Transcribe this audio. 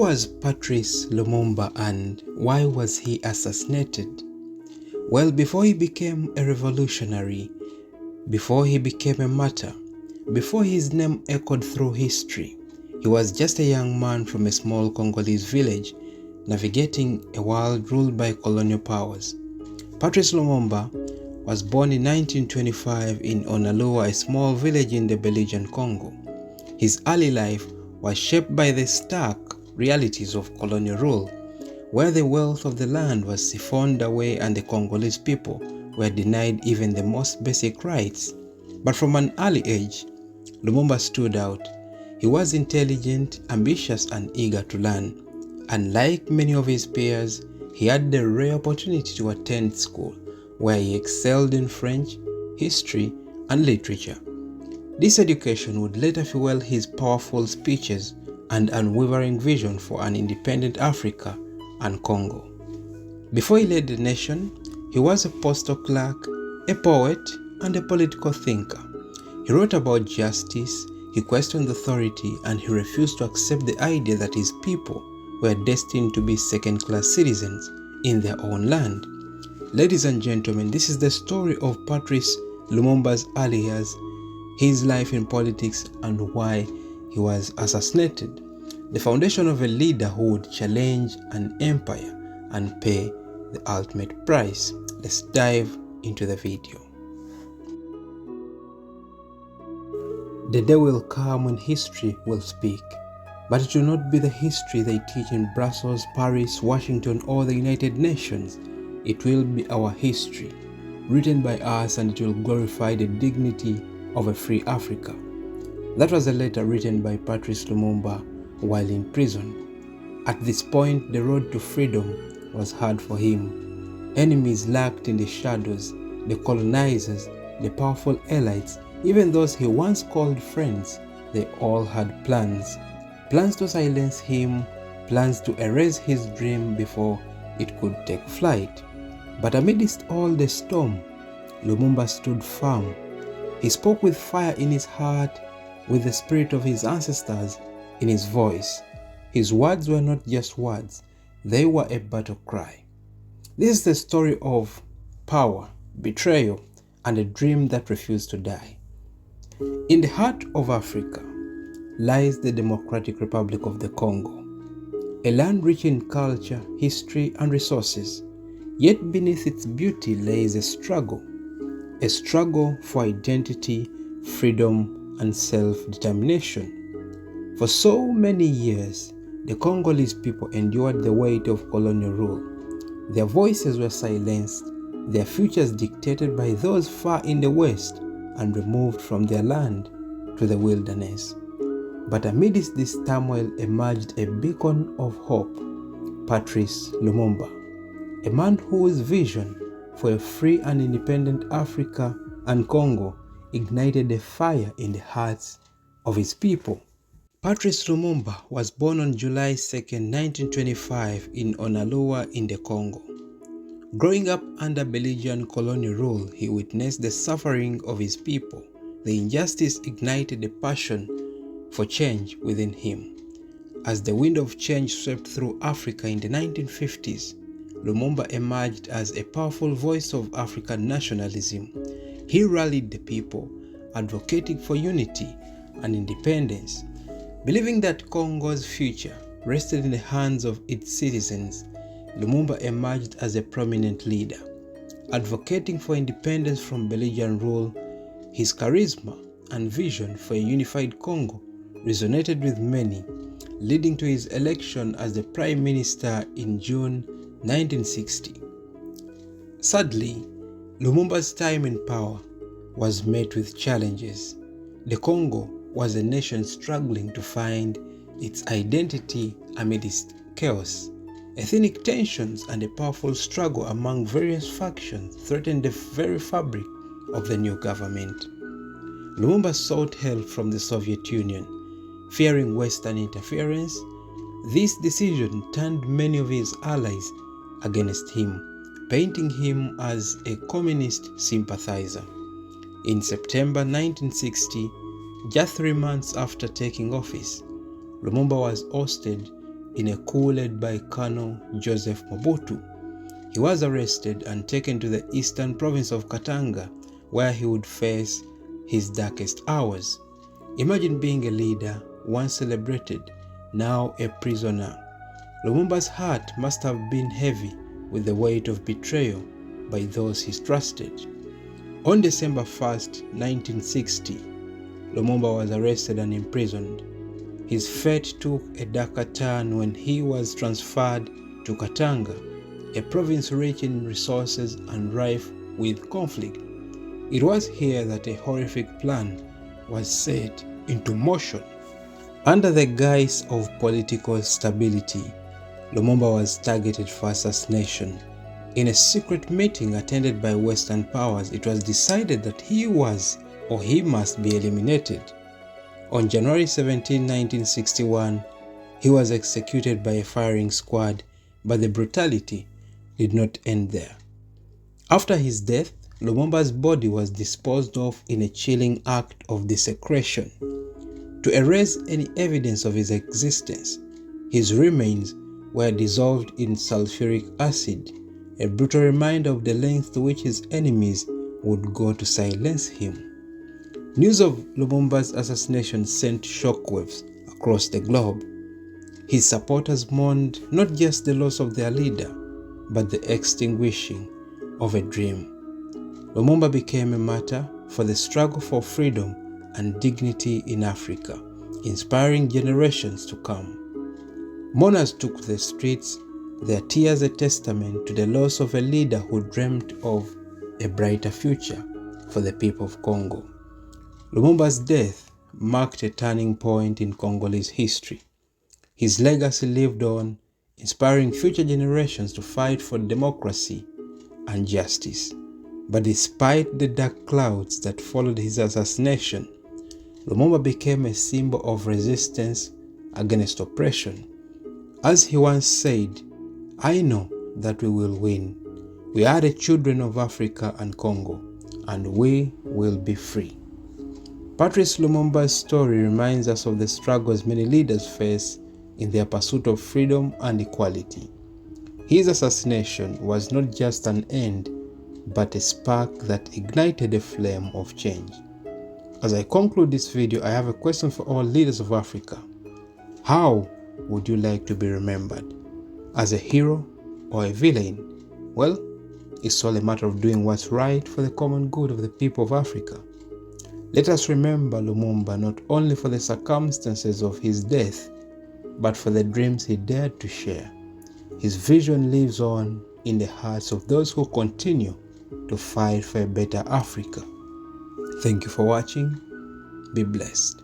was Patrice Lumumba and why was he assassinated? Well, before he became a revolutionary, before he became a martyr, before his name echoed through history, he was just a young man from a small Congolese village navigating a world ruled by colonial powers. Patrice Lumumba was born in 1925 in Onalua, a small village in the Belgian Congo. His early life was shaped by the stark realities of colonial rule, where the wealth of the land was siphoned away and the Congolese people were denied even the most basic rights. But from an early age, Lumumba stood out. He was intelligent, ambitious, and eager to learn. And like many of his peers, he had the rare opportunity to attend school, where he excelled in French, history, and literature. This education would later fuel his powerful speeches and unwavering vision for an independent Africa and Congo. Before he led the nation, he was a postal clerk, a poet, and a political thinker. He wrote about justice, he questioned authority, and he refused to accept the idea that his people were destined to be second-class citizens in their own land. Ladies and gentlemen, this is the story of Patrice Lumumba's early years, his life in politics, and why he was assassinated. The foundation of a leader who would challenge an empire and pay the ultimate price. Let's dive into the video. The day will come when history will speak, but it will not be the history they teach in Brussels, Paris, Washington, or the United Nations. It will be our history, written by us, and it will glorify the dignity of a free Africa. That was a letter written by Patrice Lumumba while in prison. At this point, the road to freedom was hard for him. Enemies lurked in the shadows, the colonizers, the powerful elites, even those he once called friends. They all had plans. Plans to silence him, plans to erase his dream before it could take flight. But amidst all the storm, Lumumba stood firm. He spoke with fire in his heart, with the spirit of his ancestors in his voice. His words were not just words, they were a battle cry. This is the story of power, betrayal, and a dream that refused to die. In the heart of Africa lies the Democratic Republic of the Congo, a land rich in culture, history, and resources. Yet beneath its beauty lays a struggle for identity, freedom, and self-determination. For so many years, the Congolese people endured the weight of colonial rule. Their voices were silenced, their futures dictated by those far in the west and removed from their land to the wilderness. But amidst this turmoil emerged a beacon of hope, Patrice Lumumba, a man whose vision for a free and independent Africa and Congo ignited a fire in the hearts of his people. Patrice Lumumba was born on July 2, 1925 in Onalua in the Congo. Growing up under Belgian colonial rule, he witnessed the suffering of his people. The injustice ignited a passion for change within him. As the wind of change swept through Africa in the 1950s, Lumumba emerged as a powerful voice of African nationalism. He rallied the people, advocating for unity and independence. Believing that Congo's future rested in the hands of its citizens, Lumumba emerged as a prominent leader. Advocating for independence from Belgian rule, his charisma and vision for a unified Congo resonated with many, leading to his election as the Prime Minister in June 1960. Sadly, Lumumba's time in power was met with challenges. The Congo was a nation struggling to find its identity amidst chaos. Ethnic tensions and a powerful struggle among various factions threatened the very fabric of the new government. Lumumba sought help from the Soviet Union. Fearing Western interference, this decision turned many of his allies against him, painting him as a communist sympathizer. In September 1960, just 3 months after taking office, Lumumba was ousted in a coup led by Colonel Joseph Mobutu. He was arrested and taken to the eastern province of Katanga, where he would face his darkest hours. Imagine being a leader, once celebrated, now a prisoner. Lumumba's heart must have been heavy with the weight of betrayal by those he trusted. On December 1st, 1960, Lumumba was arrested and imprisoned. His fate took a darker turn when he was transferred to Katanga, a province rich in resources and rife with conflict. It was here that a horrific plan was set into motion. Under the guise of political stability, Lumumba was targeted for assassination. In a secret meeting attended by Western powers, it was decided that he must be eliminated. On January 17, 1961, he was executed by a firing squad, but the brutality did not end there. After his death, Lumumba's body was disposed of in a chilling act of desecration. To erase any evidence of his existence, his remains were dissolved in sulfuric acid, a brutal reminder of the length to which his enemies would go to silence him. News of Lumumba's assassination sent shockwaves across the globe. His supporters mourned not just the loss of their leader, but the extinguishing of a dream. Lumumba became a martyr for the struggle for freedom and dignity in Africa, inspiring generations to come. Mourners took to the streets, their tears a testament to the loss of a leader who dreamt of a brighter future for the people of Congo. Lumumba's death marked a turning point in Congolese history. His legacy lived on, inspiring future generations to fight for democracy and justice. But despite the dark clouds that followed his assassination, Lumumba became a symbol of resistance against oppression. As he once said, "I know that we will win. We are the children of Africa and Congo, and we will be free." Patrice Lumumba's story reminds us of the struggles many leaders face in their pursuit of freedom and equality. His assassination was not just an end, but a spark that ignited a flame of change. As I conclude this video, I have a question for all leaders of Africa. How would you like to be remembered? As a hero or a villain? Well, it's all a matter of doing what's right for the common good of the people of Africa. Let us remember Lumumba not only for the circumstances of his death, but for the dreams he dared to share. His vision lives on in the hearts of those who continue to fight for a better Africa. Thank you for watching. Be blessed.